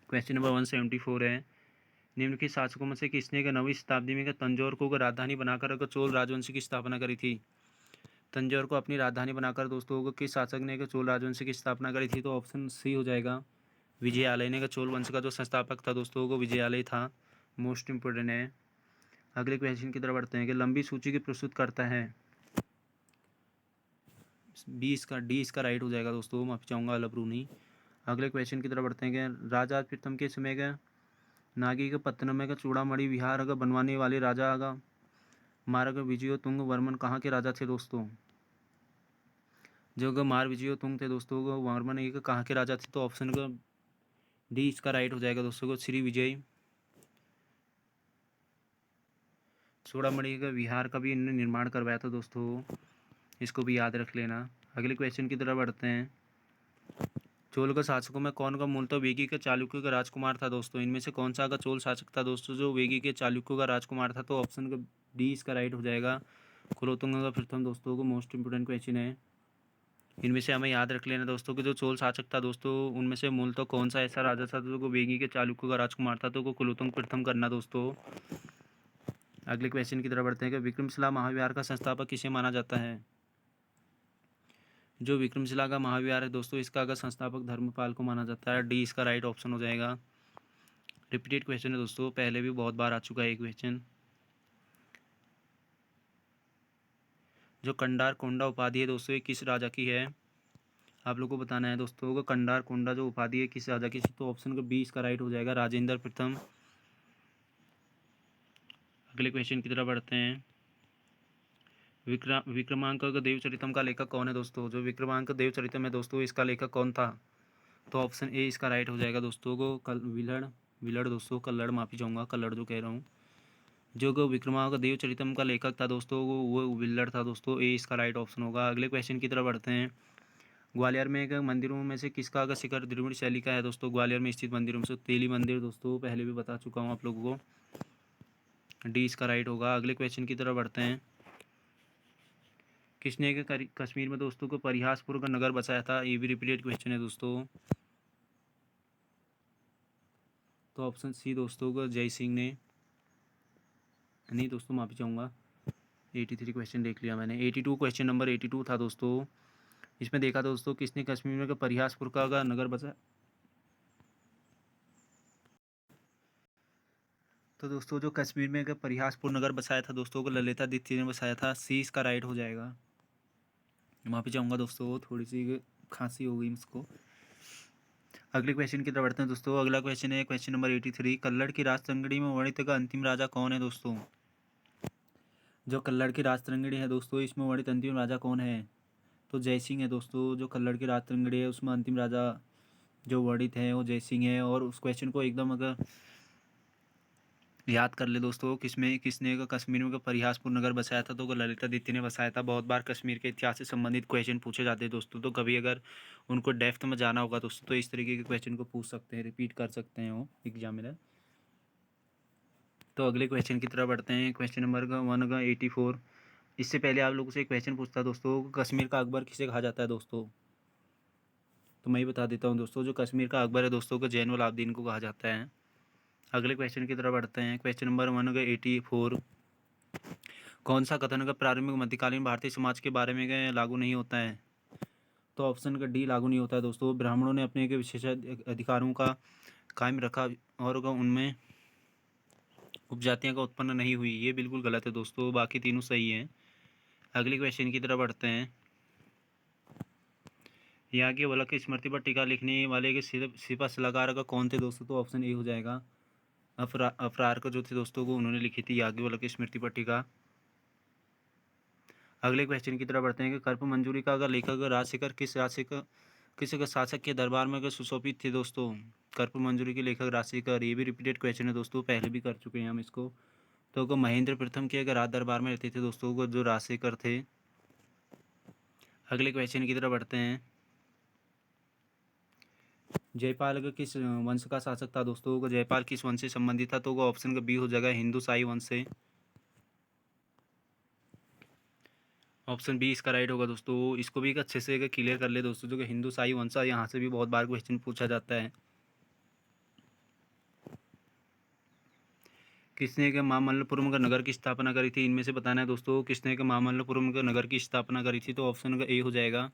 A: क्वेश्चन नंबर 174 है। निम्नलिखित शासकों में से किसने 9वीं शताब्दी में तंजौर को राजधानी बनाकर चोल राजवंश की स्थापना करी थी? तंजौर को अपनी राजधानी बनाकर दोस्तों किस शासक ने चोल राजवंश की स्थापना करी थी? तो ऑप्शन सी हो जाएगा, विजयालय ने। चोल वंश का जो संस्थापक था दोस्तों वो विजयालय था। मोस्ट इंपोर्टेंट है। अगले क्वेश्चन की तरफ बढ़ते हैं कि लंबी सूची की प्रस्तुत करता है। डी इसका राइट हो जाएगा दोस्तों, माफी चाहूँगा अलबरूनी। अगले क्वेश्चन की तरफ बढ़ते हैं कि राजा प्रीतम के समय का नागी के पत्तनम में चूड़ामणि विहार का बनवाने वाले राजा का मार्ग विजयो तुंग वर्मन कहाँ के राजा थे दोस्तों? जो मार विजयो तुंग थे दोस्तों को वर्मन एक कहाँ के राजा थे? तो ऑप्शन का डी इसका राइट हो जाएगा दोस्तों को, श्री विजय। चूड़ामणि का विहार का भी इन्होंने निर्माण करवाया था दोस्तों, इसको भी याद रख लेना। अगले क्वेश्चन की तरफ बढ़ते हैं। चोल के शासकों में कौन का मूलतः वेगी के चालुक्य का राजकुमार था दोस्तों? इनमें से कौन सा का चोल शासक था दोस्तों जो वेगी के चालुक्य का राजकुमार था? तो ऑप्शन का डी इसका राइट हो जाएगा, कुलोत्तुंग का प्रथम दोस्तों को। मोस्ट इंपोर्टेंट क्वेश्चन है। इनमें से हमें याद रख लेना दोस्तों कि जो चोल शासक था दोस्तों उनमें से मूलतः कौन सा ऐसा राजा था जो वेगी के चालुक्य का राजकुमार था? तो कुलोत्तुंग प्रथम करना दोस्तों। अगले क्वेश्चन की तरफ बढ़ते हैं कि विक्रमशिला महाविहार का संस्थापक किसे माना जाता है? जो विक्रमशिला का महाविहार है दोस्तों इसका अगर संस्थापक धर्मपाल को माना जाता है। डी इसका राइट ऑप्शन हो जाएगा। रिपीटेड क्वेश्चन है दोस्तों, पहले भी बहुत बार आ चुका है ये क्वेश्चन। जो कंडार कोंडा उपाधि है दोस्तों ये किस राजा की है? आप लोगों को बताना है दोस्तों को कंडार कोंडा जो उपाधि है किस राजा की? तो ऑप्शन का बी इसका राइट हो जाएगा, राजेंद्र प्रथम। अगले क्वेश्चन की तरफ बढ़ते हैं। विक्रमांक देवचरितम का लेखक कौन है दोस्तों? जो विक्रमांक देवचरितम है दोस्तों इसका लेखक कौन था? तो ऑप्शन ए इसका राइट हो जाएगा दोस्तों को, विलड़ दोस्तों, कल्लड़, माफी चाहूँगा कल्लड़ जो कह रहा हूँ। जो विक्रमांक देवचरितम का लेखक था दोस्तों वो विल्लड़ था दोस्तों। ए इसका राइट ऑप्शन होगा। अगले क्वेश्चन की तरफ बढ़ते हैं। ग्वालियर में एक मंदिरों में से किसका का शिखर द्रविड़ शैली का है दोस्तों? ग्वालियर में स्थित मंदिरों में से तेली मंदिर दोस्तों, पहले भी बता चुका हूँ आप लोगों को। डी इसका राइट होगा। अगले क्वेश्चन की तरफ बढ़ते हैं। किसने कश्मीर में दोस्तों को परिहासपुर का नगर बसाया था? ये भी रिपीटेड क्वेश्चन है दोस्तों। तो ऑप्शन सी दोस्तों को जय सिंह ने, नहीं दोस्तों माफी चाहूँगा 83 क्वेश्चन देख लिया मैंने। 82 क्वेश्चन नंबर 82 था दोस्तों। इसमें देखा दोस्तों किसने कश्मीर में परिहासपुर का नगर बसाया? तो दोस्तों जो कश्मीर में परिहासपुर नगर बसाया था दोस्तों को ललितादित्य ने बसाया था। सी इसका राइट हो जाएगा। माफी चाहूँगा दोस्तों थोड़ी सी खांसी हो गई मुझको। अगले क्वेश्चन की तरफ बढ़ते हैं दोस्तों। अगला क्वेश्चन है क्वेश्चन नंबर 83। कल्लड़ की राजतरंगिणी में वर्णित का अंतिम राजा कौन है दोस्तों? जो कल्लड़ की राजतरंगिणी है दोस्तों, इसमें वर्णित अंतिम राजा कौन है? तो जयसिंह है दोस्तों। जो कल्लड़ की राजतरंगिणी है उसमें अंतिम राजा जो वर्णित है वो जयसिंह है। और उस क्वेश्चन को एकदम अगर याद कर ले दोस्तों, किसने का कश्मीर में परिहासपुर नगर बसाया था, तो वो ललितादित्य ने बसाया था। बहुत बार कश्मीर के इतिहास से संबंधित क्वेश्चन पूछे जाते हैं दोस्तों, तो कभी अगर उनको डेप्थ में जाना होगा दोस्तों तो इस तरीके के क्वेश्चन को पूछ सकते हैं, रिपीट कर सकते हैं वो एग्जामिनर। तो अगले क्वेश्चन की तरफ बढ़ते हैं। Question number 184। इससे पहले आप लोगों से एक क्वेश्चन पूछता है दोस्तों, कश्मीर का अकबर किसे कहा जाता है दोस्तों? तो मैं ही बता देता हूँ दोस्तों, जो कश्मीर का अकबर है दोस्तों को जैनुल आबदीन को कहा जाता है। अगले क्वेश्चन की तरफ बढ़ते हैं। Question number 184। कौन सा कथन का प्रारंभिक मध्यकालीन भारतीय समाज के बारे में लागू नहीं होता है? तो ऑप्शन का डी लागू नहीं होता है दोस्तों। ब्राह्मणों ने अपने के विशेष अधिकारों का कायम रखा और उनमें उपजातियां का उत्पन्न नहीं हुई, ये बिल्कुल गलत है दोस्तों, बाकी तीनों सही हैं। अगले क्वेश्चन की तरफ बढ़ते हैं। यहाँ की वलक की स्मृति पर टीका लिखने वाले के सिपा सलाहकार का कौन थे दोस्तों? तो ऑप्शन ए हो जाएगा अफरार का जो थे दोस्तों को उन्होंने लिखी थी याज्ञवल्क्य की स्मृति पर टीका। अगले क्वेश्चन की तरफ बढ़ते हैं कि कर्प मंजूरी का अगर लेखक राजशेखर किस शासक के दरबार में अगर सुशोभित थे दोस्तों? कर्प मंजूरी के लेखक राजशेखर, ये भी रिपीटेड क्वेश्चन है दोस्तों, पहले भी कर चुके हैं हम इसको। तो को महेंद्र प्रथम के अगर राज दरबार में रहते थे दोस्तों को जो राजशेखर थे। अगले क्वेश्चन की तरफ बढ़ते हैं। जयपाल का किस वंश का शासक था दोस्तों? को जयपाल किस वंश से संबंधित था? तो वो ऑप्शन का बी हो जाएगा हिंदू शाही वंश से। ऑप्शन बी इसका राइट होगा दोस्तों। इसको भी अच्छे से क्लियर कर ले दोस्तों, जो कि हिंदू शाही वंश है, यहाँ से भी बहुत बार क्वेश्चन पूछा जाता है। किसने के मामल्लपुरम का नगर की स्थापना करी थी? इनमें से बताना है दोस्तों, किसने के मामल्लपुरम का नगर की स्थापना करी थी? तो ऑप्शन का ए हो जाएगा।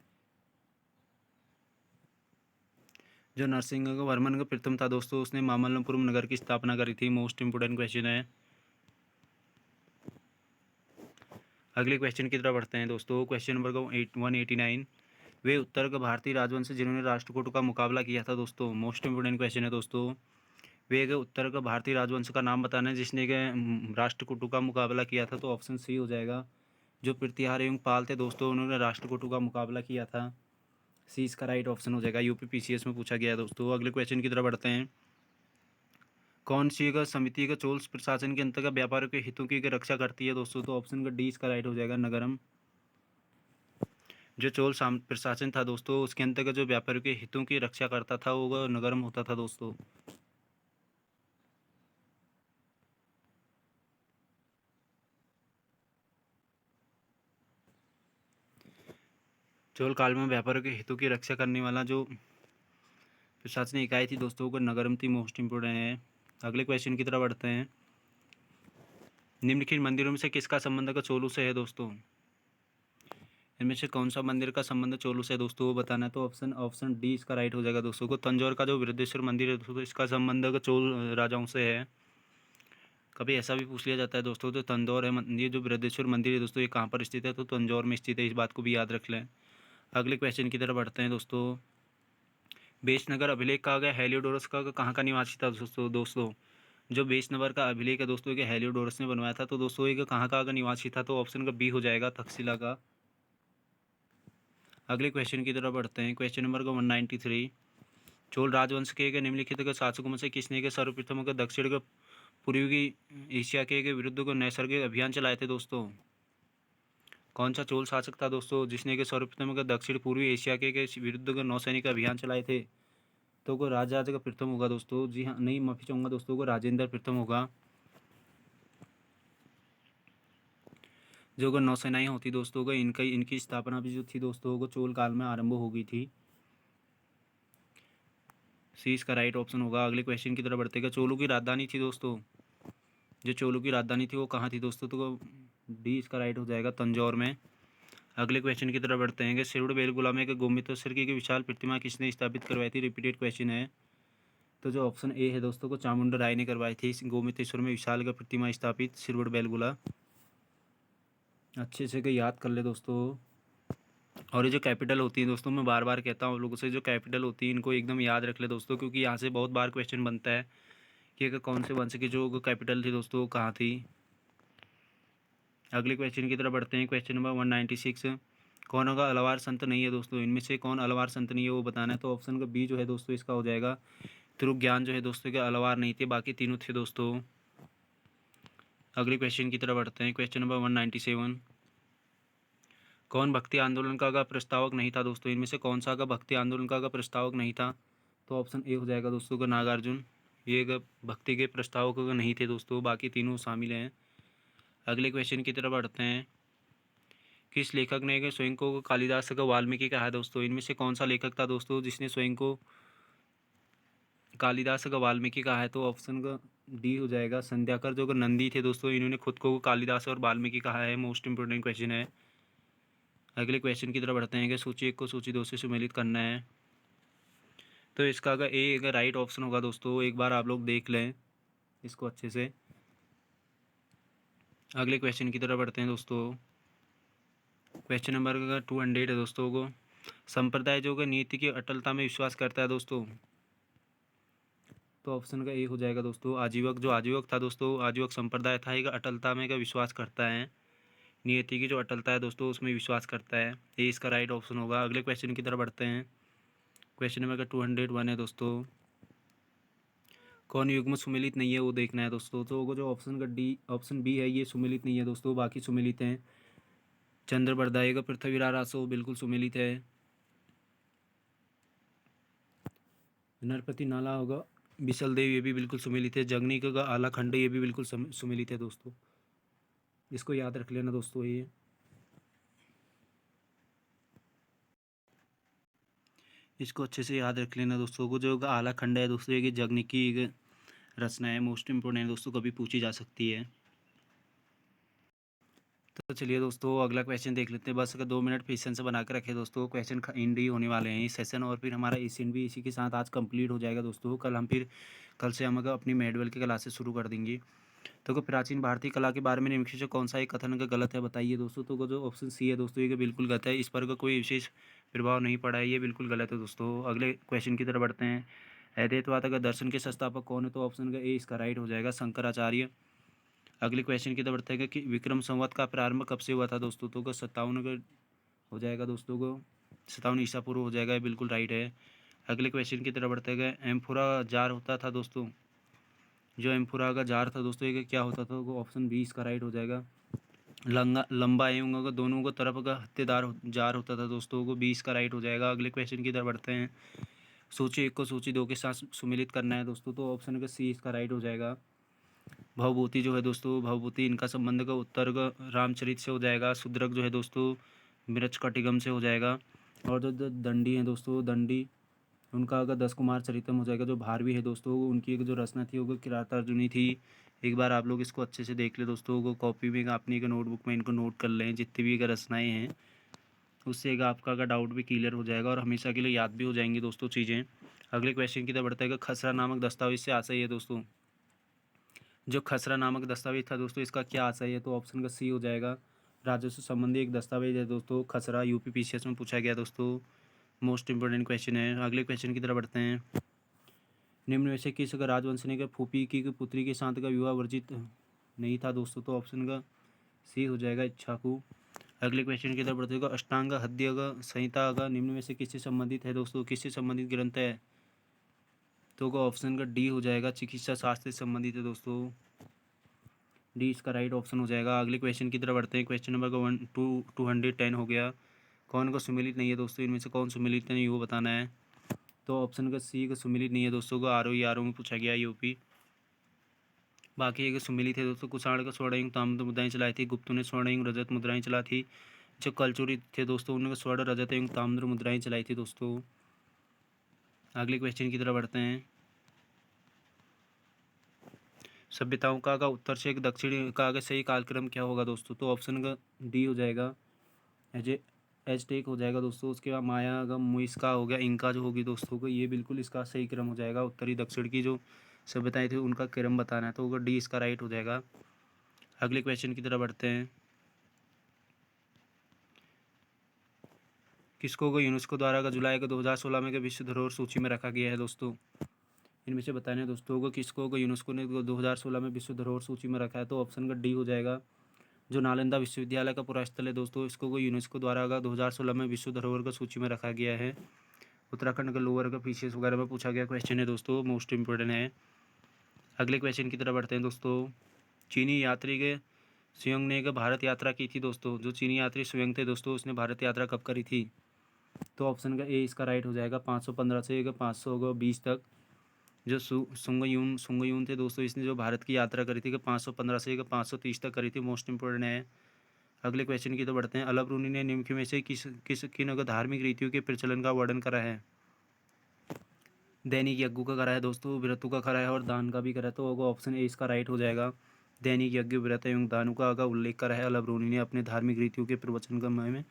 A: जो नरसिंह वर्मन का प्रथम था दोस्तों, उसने मामल्लपुरम नगर की स्थापना करी थी। मोस्ट इंपोर्टेंट क्वेश्चन है। अगले क्वेश्चन की तरफ बढ़ते हैं दोस्तों। Question number 189। वे उत्तर का भारतीय राजवंश जिन्होंने राष्ट्रकूट का मुकाबला किया था दोस्तों। मोस्ट इंपोर्टेंट क्वेश्चन है दोस्तों। वे के उत्तर का भारतीय राजवंश का नाम बताना है जिसने के राष्ट्रकूटों का मुकाबला किया था। तो ऑप्शन सी हो जाएगा। जो प्रतिहार एवं पाल थे दोस्तों, उन्होंने राष्ट्रकूटों का मुकाबला किया था। सी इसका राइट ऑप्शन हो जाएगा। यूपी पीसीएस में पूछा गया है दोस्तों। अगले क्वेश्चन की तरफ बढ़ते हैं। कौन सी का समिति का चोल प्रशासन के अंतर्गत व्यापारियों के हितों की रक्षा करती है दोस्तों? तो ऑप्शन का डी इसका राइट हो जाएगा, नगरम। जो चोल प्रशासन था दोस्तों, उसके अंतर्गत जो व्यापारियों के हितों की रक्षा करता था वो नगरम होता था दोस्तों। चोल काल में व्यापारियों के हितों की रक्षा करने वाला जो प्रशासनिक इकाई थी दोस्तों को नगरम थी। मोस्ट इंपोर्टेंट है। अगले क्वेश्चन की तरफ बढ़ते हैं। निम्नलिखित मंदिरों में से किसका संबंध का चोलों से है दोस्तों? इनमें से कौन सा मंदिर का संबंध चोलों से है दोस्तों, वो बताना है। तो ऑप्शन डी इसका राइट हो जाएगा दोस्तों। को तंजौर का जो बृहदेश्वर मंदिर है दोस्तों, इसका संबंध का चोल राजाओं से है। कभी ऐसा भी पूछ लिया जाता है दोस्तों, तो तंजौर है ये जो बृहदेश्वर मंदिर है दोस्तों, ये कहाँ पर स्थित है? तो तंजौर में स्थित है, इस बात को भी याद रख लें। अगले क्वेश्चन की तरफ बढ़ते हैं दोस्तों। बेशनगर अभिलेख का गया हेलियोडोरस का कहाँ का निवासी था दोस्तों? जो बेशनगर का अभिलेख है दोस्तों, ये हेलियोडोरस ने बनवाया था। तो दोस्तों ये कहाँ का निवासी था? तो ऑप्शन का बी हो जाएगा, तक्षशिला का। अगले क्वेश्चन की तरफ बढ़ते हैं। Question number 193। चोल राजवंश के निम्नलिखित के शासकों में से किसने के सर्वप्रथम के दक्षिण के पूर्वी एशिया के विरुद्ध को नैसर्गिक अभियान चलाए थे दोस्तों? कौन सा चोल शासक था दोस्तों जिसने के सर्वप्रथम के दक्षिण पूर्वी एशिया के विरुद्ध को नौसैनिक अभियान चलाए थे? तो को राजराज का प्रथम होगा दोस्तों। जी हाँ, नहीं माफी चाहूँगा दोस्तों, को राजेंद्र प्रथम होगा। जो को नौसेनाएं होती दोस्तों को इनकी स्थापना भी जो थी दोस्तों को चोल काल में आरंभ हो गई थी। सी इसका राइट ऑप्शन होगा। अगले क्वेश्चन की तरफ बढ़ते हैं। चोलों की राजधानी थी दोस्तों, जो चोलों की राजधानी थी वो कहाँ थी दोस्तों? तो डी इसका राइट हो जाएगा, तंजौर में। अगले क्वेश्चन की तरफ बढ़ते हैं कि सिरुड़ बेलगुला में गोमितेश्वर की विशाल प्रतिमा किसने स्थापित करवाई थी? रिपीटेड क्वेश्चन है। तो जो ऑप्शन ए है दोस्तों को चामुंडा राय ने करवाई थी गोमितेश्वर में विशाल का प्रतिमा स्थापित सिरुड़ बेलगुला। अच्छे से याद कर ले दोस्तों। और ये जो कैपिटल होती है दोस्तों, मैं बार बार कहता हूँ आप लोगों से, जो कैपिटल होती है इनको एकदम याद रख ले दोस्तों, क्योंकि यहाँ से बहुत बार क्वेश्चन बनता है कि अगर कौन से वंश की जो कैपिटल थी दोस्तों वो कहाँ थी। अगले क्वेश्चन की तरफ बढ़ते हैं। क्वेश्चन नंबर 196, कौन होगा अलवार संत नहीं है दोस्तों, इनमें से कौन अलवार संत नहीं है वो बताना है। तो ऑप्शन का बी जो है दोस्तों इसका हो जाएगा। ध्रुव ज्ञान जो है दोस्तों के अलवार नहीं थे, बाकी तीनों थे दोस्तों। अगले क्वेश्चन की तरफ बढ़ते हैं। क्वेश्चन नंबर 197, कौन भक्ति आंदोलन का प्रस्तावक नहीं था दोस्तों, इनमें से कौन सा का भक्ति आंदोलन का प्रस्तावक नहीं था। तो ऑप्शन ए हो जाएगा दोस्तों का नागार्जुन, ये भक्ति के प्रस्तावक नहीं थे दोस्तों, बाकी तीनों शामिल हैं। अगले क्वेश्चन की तरफ बढ़ते हैं। किस लेखक ने स्वयं को कालिदास का वाल्मीकि कहा है दोस्तों, इनमें से कौन सा लेखक था दोस्तों जिसने स्वयं को कालिदास का वाल्मीकि कहा है। तो ऑप्शन का डी हो जाएगा संध्याकर, जो नंदी थे दोस्तों, इन्होंने खुद को कालिदास और वाल्मीकि कहा है। मोस्ट इंपोर्टेंट क्वेश्चन है। अगले क्वेश्चन की तरफ बढ़ते हैं कि सूची 1 को सूची 2 से सुमेलित करना है। तो इसका अगर ए अगर राइट ऑप्शन होगा दोस्तों, एक बार आप लोग देख लें इसको अच्छे से। अगले क्वेश्चन की तरफ बढ़ते हैं दोस्तों। क्वेश्चन नंबर 200 है दोस्तों को, संप्रदाय जो नीति की अटलता में विश्वास करता है दोस्तों। तो ऑप्शन का ए हो जाएगा दोस्तों आजीवक, जो आजीवक था दोस्तों, आजीवक संप्रदाय था, एक अटलता में का विश्वास करता है, नियति की जो अटलता है दोस्तों उसमें विश्वास करता है। ये इसका राइट ऑप्शन होगा। अगले क्वेश्चन की तरफ बढ़ते हैं। क्वेश्चन नंबर 201 है दोस्तों, कौन युग्म सुमेलित नहीं है वो देखना है दोस्तों। तो वो जो ऑप्शन का डी ऑप्शन बी है ये सुमेलित नहीं है दोस्तों, बाकी सुमेलित हैं। चंद्र बरदाई का पृथ्वीराज रासो बिल्कुल सुमेलित है। नरपति नाला होगा बिसल देव, ये भी बिल्कुल सुमेलित है। जगनी का आला खंड ये भी बिल्कुल सुमेलित है दोस्तों, इसको याद रख लेना दोस्तों। ये इसको अच्छे से याद रख लेना दोस्तों को, जो आला खंड है दोस्तों ये जगनी की एक रचना है, मोस्ट इंपोर्टेंट है दोस्तों, कभी पूछी जा सकती है। तो चलिए दोस्तों अगला क्वेश्चन देख लेते हैं। बस अगर 2 मिनट पेशेंस बना के रखे दोस्तों, क्वेश्चन एंड ही होने वाले हैं इस सेशन, और फिर हमारा एशियन भी इसी के साथ आज कंप्लीट हो जाएगा दोस्तों। कल से हम अगर अपनी मेडवेल की क्लासेस शुरू कर देंगे। तो प्राचीन भारतीय कला के बारे में निम्नलिखित में से कौन सा एक कथन का गलत है बताइए दोस्तों। तो जो ऑप्शन सी है दोस्तों ये बिल्कुल गलत है, इस पर का कोई विशेष प्रभाव नहीं पड़ा है, ये बिल्कुल गलत है दोस्तों। अगले क्वेश्चन की तरफ बढ़ते हैं। अद्वैतवाद का दर्शन के संस्थापक कौन है। तो ऑप्शन का ए इसका राइट हो जाएगा शंकराचार्य। अगले क्वेश्चन की तरफ बढ़ते हैं कि विक्रम संवत का प्रारंभ कब से हुआ था दोस्तों। तो 57 का हो जाएगा दोस्तों को, 57 ईसा पूर्व हो जाएगा, ये बिल्कुल राइट है। अगले क्वेश्चन की तरफ बढ़ते गए। एम्फोरा जार होता था दोस्तों, जो एम्फोरा का जार था दोस्तों ये क्या होता था। वो ऑप्शन बी इसका राइट हो जाएगा लंबा एवं अगर दोनों को तरफ का हत्तेदार जार होता था दोस्तों को, 20 का राइट हो जाएगा। अगले क्वेश्चन की तरफ बढ़ते हैं। सूची 1 को सूची 2 के साथ सुमिलित करना है दोस्तों। तो ऑप्शन का सी इसका राइट हो जाएगा। भवभूति जो है दोस्तों, भवभूति इनका संबंध का उत्तर का रामचरित से हो जाएगा। शूद्रक जो है दोस्तों मृच्छकटिगम से हो जाएगा। और जो दंडी है दोस्तों, दंडी उनका अगर 10 कुमार चरितम हो जाएगा। जो भारवी है दोस्तों उनकी एक जो रचना थी वो किरातार्जुनी थी। एक बार आप लोग इसको अच्छे से देख ले दोस्तों, वो कॉपी में अपनी एक नोटबुक में इनको नोट कर लें जितनी भी अगर रचनाएँ हैं, उससे एक आपका अगर डाउट भी क्लियर हो जाएगा और हमेशा के लिए याद भी हो जाएंगी दोस्तों चीज़ें। अगले क्वेश्चन की तरफ बढ़ता है कि खसरा नामक दस्तावेज से आशय है दोस्तों। जो खसरा नामक दस्तावेज था दोस्तों इसका क्या आशय है। तो ऑप्शन का सी हो जाएगा राजस्व संबंधी एक दस्तावेज है दोस्तों। खसरा यूपी पीसीएस में पूछा गया दोस्तों, मोस्ट इंपोर्टेंट क्वेश्चन है। अगले क्वेश्चन की तरफ बढ़ते हैं। निम्न में से किस राजवंश के फूफी की पुत्री के साथ का विवाह वर्जित नहीं था दोस्तों। तो ऑप्शन का सी हो जाएगा इच्छाकू। अगले क्वेश्चन की तरफ बढ़ते हैं। अष्टांग हद्य संहिता का निम्न में से किससे संबंधित है दोस्तों, किससे संबंधित ग्रंथ है। तो ऑप्शन का डी हो जाएगा चिकित्सा शास्त्र से संबंधित है दोस्तों, डी इसका राइट ऑप्शन हो जाएगा। अगले क्वेश्चन की तरफ बढ़ते हैं। क्वेश्चन नंबर का 210 हो गया। कौन को सुमिलित नहीं है दोस्तों, इनमें से कौन सुमिलित नहीं वो बताना है। तो ऑप्शन का सी का सुमिलित नहीं है दोस्तों को आर ओ में पूछा गया यूपी। बाकी एक सुमिलित है दोस्तों। कुषाण का स्वर्णयुग ताम्र मुद्राएं चलाई थी, गुप्तों ने स्वर्णयुग रजत मुद्राएं चला थी। जो कलचुरी थे दोस्तों उन्होंने स्वर्ण रजत एवं ताम्र मुद्राएं चलाई थी दोस्तों। अगले क्वेश्चन की तरफ बढ़ते हैं। सभ्यताओं का उत्तर से एक दक्षिण का सही कालक्रम क्या होगा दोस्तों। तो ऑप्शन का डी हो जाएगा एजटेक हो जाएगा दोस्तों। उसके बाद माया का मुइस्का हो गया, इनका जो होगी दोस्तों को, ये बिल्कुल इसका सही क्रम हो जाएगा। उत्तरी दक्षिण की जो सभ्यताएं थी उनका क्रम बताना है, तो होगा डी इसका राइट हो जाएगा। अगले क्वेश्चन की तरफ बढ़ते हैं। किसको को यूनेस्को द्वारा का जुलाई का 2016 में विश्व धरोहर सूची में रखा गया है दोस्तों? इनमें से बताने दोस्तों को किसको को यूनेस्को ने 2016 में विश्व धरोहर सूची में रखा है, तो ऑप्शन का डी हो जाएगा। जो नालंदा विश्वविद्यालय का पूरा स्थल है दोस्तों, इसको को यूनेस्को द्वारा का 2016 में विश्व धरोहर का सूची में रखा गया है। उत्तराखंड का लोअर का फीचर्स वगैरह में पूछा गया क्वेश्चन है दोस्तों, मोस्ट इंपोर्टेंट है। अगले क्वेश्चन की तरफ बढ़ते हैं दोस्तों। चीनी यात्री के सुयंग ने भारत यात्रा की थी दोस्तों। जो चीनी यात्री सुयंग थे दोस्तों, उसने भारत यात्रा कब करी थी? तो ऑप्शन का ए इसका राइट हो जाएगा। 515 से 520 तक जो सुंगयून थे दोस्तों, इसने जो भारत की यात्रा करी थी कि 515 से 530 तक करी थी। मोस्ट इंपोर्टेंट है। अगले क्वेश्चन की तो बढ़ते हैं। अलाब्रूनी ने निम्न में से किन धार्मिक रीतियों के प्रचलन का वर्णन करा है? दैनिक यज्ञ का करा है दोस्तों, व्रतों का करा है और दान का भी करा है। तो होगा ऑप्शन ए इसका राइट हो जाएगा। दैनिक यज्ञ, व्रत एवं दानों का उल्लेख करा है अलाब्रूनी ने अपने धार्मिक रीतियों के प्रवचन का में।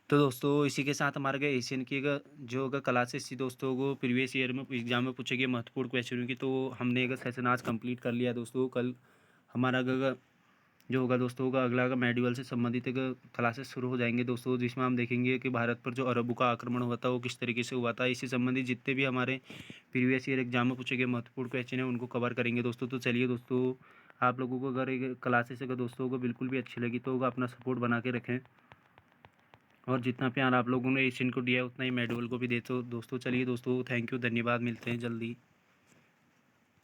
A: तो दोस्तों इसी के साथ हमारे गए एशियन की जो अगर क्लासेस थी दोस्तों को प्रीवियस ईयर में एग्जाम में पूछे गए महत्वपूर्ण क्वेश्चनों की, तो हमने अगर सेशन आज कंप्लीट कर लिया दोस्तों। कल हमारा अगर जो होगा दोस्तों का अगला का मेडिवल से संबंधित क्लासेस शुरू हो जाएंगे दोस्तों, जिसमें हम देखेंगे कि भारत पर जो अरबों का आक्रमण हुआ था वो किस तरीके से हुआ था। इससे संबंधित जितने भी हमारे प्रीवियस ईयर एग्जाम में पूछे गए महत्वपूर्ण क्वेश्चन हैं उनको कवर करेंगे दोस्तों। तो चलिए दोस्तों, आप लोगों को अगर क्लासेस अगर दोस्तों को बिल्कुल भी अच्छी लगी तो अपना सपोर्ट बना के रखें, और जितना प्यार आप लोगों ने एशियन को दिया है उतना ही मेडल को भी दे। तो दोस्तों चलिए दोस्तों, थैंक यू, धन्यवाद, मिलते हैं जल्दी।